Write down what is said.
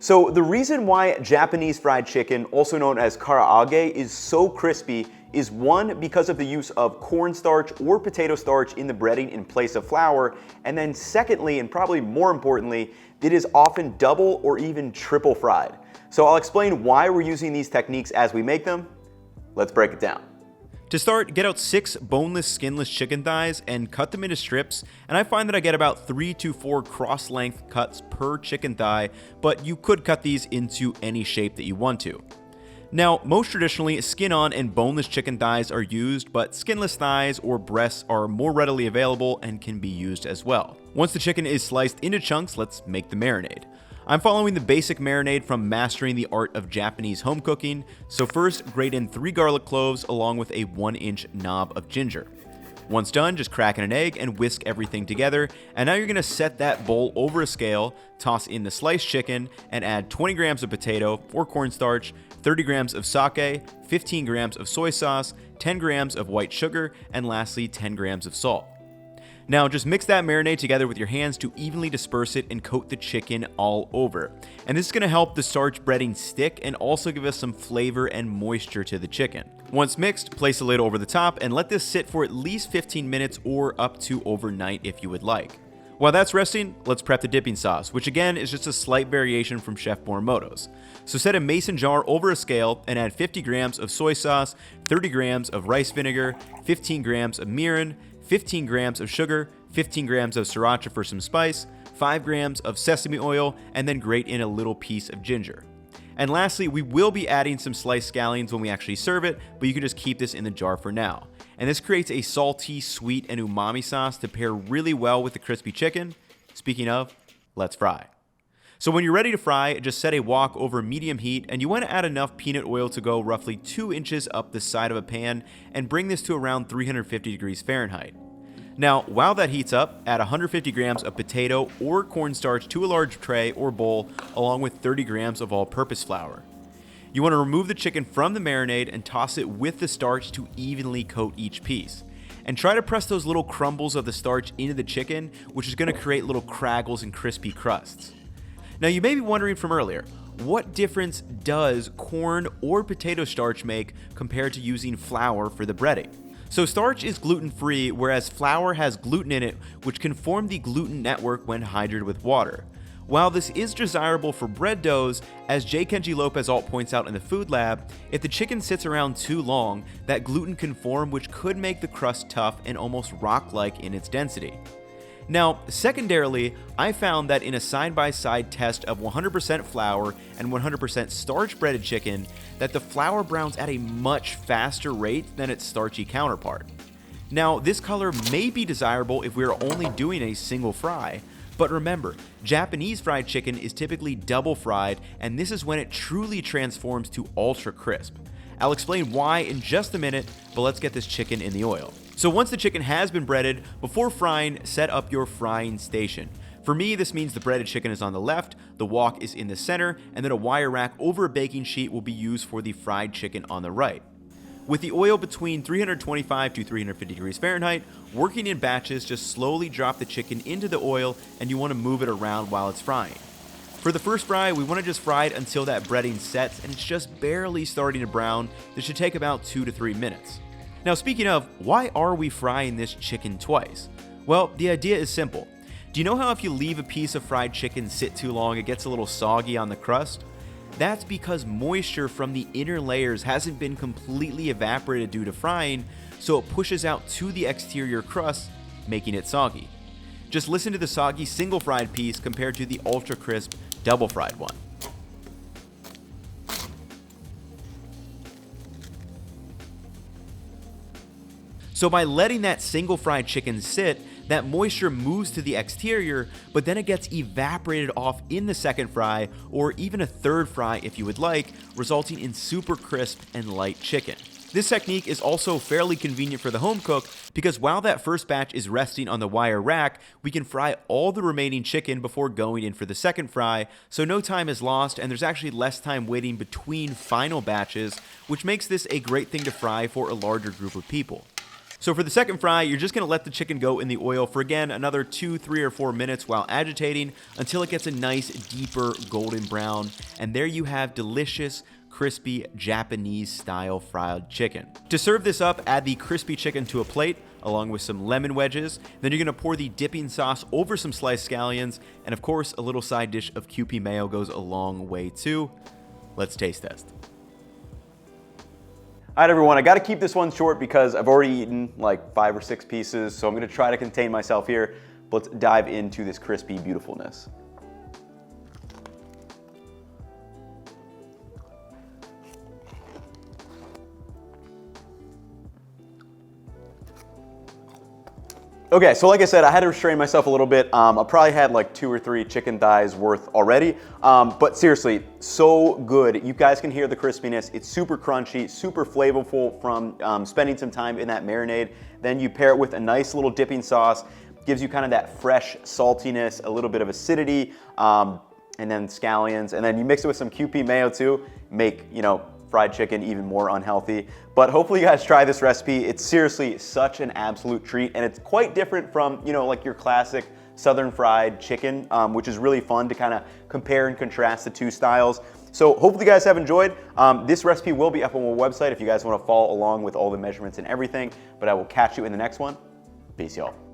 So the reason why Japanese fried chicken, also known as karaage, is so crispy is one, because of the use of cornstarch or potato starch in the breading in place of flour, and then secondly, and probably more importantly, it is often double or even triple fried. So I'll explain why we're using these techniques as we make them. Let's break it down. To start, get out 6 boneless, skinless chicken thighs and cut them into strips, and I find that I get about 3 to 4 cross-length cuts per chicken thigh, but you could cut these into any shape that you want to. Now, most traditionally, skin-on and boneless chicken thighs are used, but skinless thighs or breasts are more readily available and can be used as well. Once the chicken is sliced into chunks, let's make the marinade. I'm following the basic marinade from Mastering the Art of Japanese Home Cooking, so first grate in 3 garlic cloves along with a 1-inch knob of ginger. Once done, just crack in an egg and whisk everything together, and now you're going to set that bowl over a scale, toss in the sliced chicken, and add 20 grams of potato or cornstarch, 30 grams of sake, 15 grams of soy sauce, 10 grams of white sugar, and lastly 10 grams of salt. Now just mix that marinade together with your hands to evenly disperse it and coat the chicken all over. And this is going to help the starch breading stick and also give us some flavor and moisture to the chicken. Once mixed, place a lid over the top and let this sit for at least 15 minutes or up to overnight if you would like. While that's resting, let's prep the dipping sauce, which again is just a slight variation from Chef Morimoto's. So set a mason jar over a scale and add 50 grams of soy sauce, 30 grams of rice vinegar, 15 grams of mirin, 15 grams of sugar, 15 grams of sriracha for some spice, 5 grams of sesame oil, and then grate in a little piece of ginger. And lastly, we will be adding some sliced scallions when we actually serve it, but you can just keep this in the jar for now. And this creates a salty, sweet, and umami sauce to pair really well with the crispy chicken. Speaking of, let's fry. So when you're ready to fry, just set a wok over medium heat, and you want to add enough peanut oil to go roughly 2 inches up the side of a pan and bring this to around 350 degrees Fahrenheit. Now, while that heats up, add 150 grams of potato or cornstarch to a large tray or bowl, along with 30 grams of all-purpose flour. You want to remove the chicken from the marinade and toss it with the starch to evenly coat each piece. And try to press those little crumbles of the starch into the chicken, which is going to create little crackles and crispy crusts. Now, you may be wondering from earlier, what difference does corn or potato starch make compared to using flour for the breading? So starch is gluten-free, whereas flour has gluten in it, which can form the gluten network when hydrated with water. While this is desirable for bread doughs, as J. Kenji Lopez Alt points out in the Food Lab, if the chicken sits around too long, that gluten can form, which could make the crust tough and almost rock-like in its density. Now, secondarily, I found that in a side-by-side test of 100% flour and 100% starch breaded chicken, that the flour browns at a much faster rate than its starchy counterpart. Now, this color may be desirable if we are only doing a single fry, but remember, Japanese fried chicken is typically double fried, and this is when it truly transforms to ultra crisp. I'll explain why in just a minute, but let's get this chicken in the oil. So once the chicken has been breaded, before frying, set up your frying station. For me, this means the breaded chicken is on the left, the wok is in the center, and then a wire rack over a baking sheet will be used for the fried chicken on the right. With the oil between 325 to 350 degrees Fahrenheit, working in batches, just slowly drop the chicken into the oil and you want to move it around while it's frying. For the first fry, we want to just fry it until that breading sets and it's just barely starting to brown. This should take about 2 to 3 minutes. Now speaking of, why are we frying this chicken twice? Well, the idea is simple. Do you know how if you leave a piece of fried chicken sit too long, it gets a little soggy on the crust? That's because moisture from the inner layers hasn't been completely evaporated due to frying, so it pushes out to the exterior crust, making it soggy. Just listen to the soggy single fried piece compared to the ultra crisp double fried one. So by letting that single fried chicken sit, that moisture moves to the exterior, but then it gets evaporated off in the second fry, or even a third fry if you would like, resulting in super crisp and light chicken. This technique is also fairly convenient for the home cook because while that first batch is resting on the wire rack, we can fry all the remaining chicken before going in for the second fry, so no time is lost and there's actually less time waiting between final batches, which makes this a great thing to fry for a larger group of people. So for the second fry, you're just going to let the chicken go in the oil for, again, another 2, 3, or 4 minutes while agitating until it gets a nice, deeper golden brown. And there you have delicious, crispy Japanese-style fried chicken. To serve this up, add the crispy chicken to a plate, along with some lemon wedges. Then you're going to pour the dipping sauce over some sliced scallions, and of course, a little side dish of Kewpie mayo goes a long way too. Let's taste test. All right, everyone, I got to keep this one short because I've already eaten like 5 or 6 pieces, so I'm going to try to contain myself here. But let's dive into this crispy beautifulness. Okay, so like I said, I had to restrain myself a little bit. I probably had like 2 or 3 chicken thighs worth already, but seriously, so good. You guys can hear the crispiness. It's super crunchy, super flavorful from spending some time in that marinade. Then you pair it with a nice little dipping sauce, gives you kind of that fresh saltiness, a little bit of acidity, and then scallions, and then you mix it with some Kewpie mayo too, make, you know, fried chicken even more unhealthy. But hopefully you guys try this recipe. It's seriously such an absolute treat, and it's quite different from, you know, like your classic southern fried chicken, which is really fun to kind of compare and contrast the two styles. So hopefully you guys have enjoyed. This recipe will be up on my website if you guys want to follow along with all the measurements and everything, but I will catch you in the next one. Peace, y'all.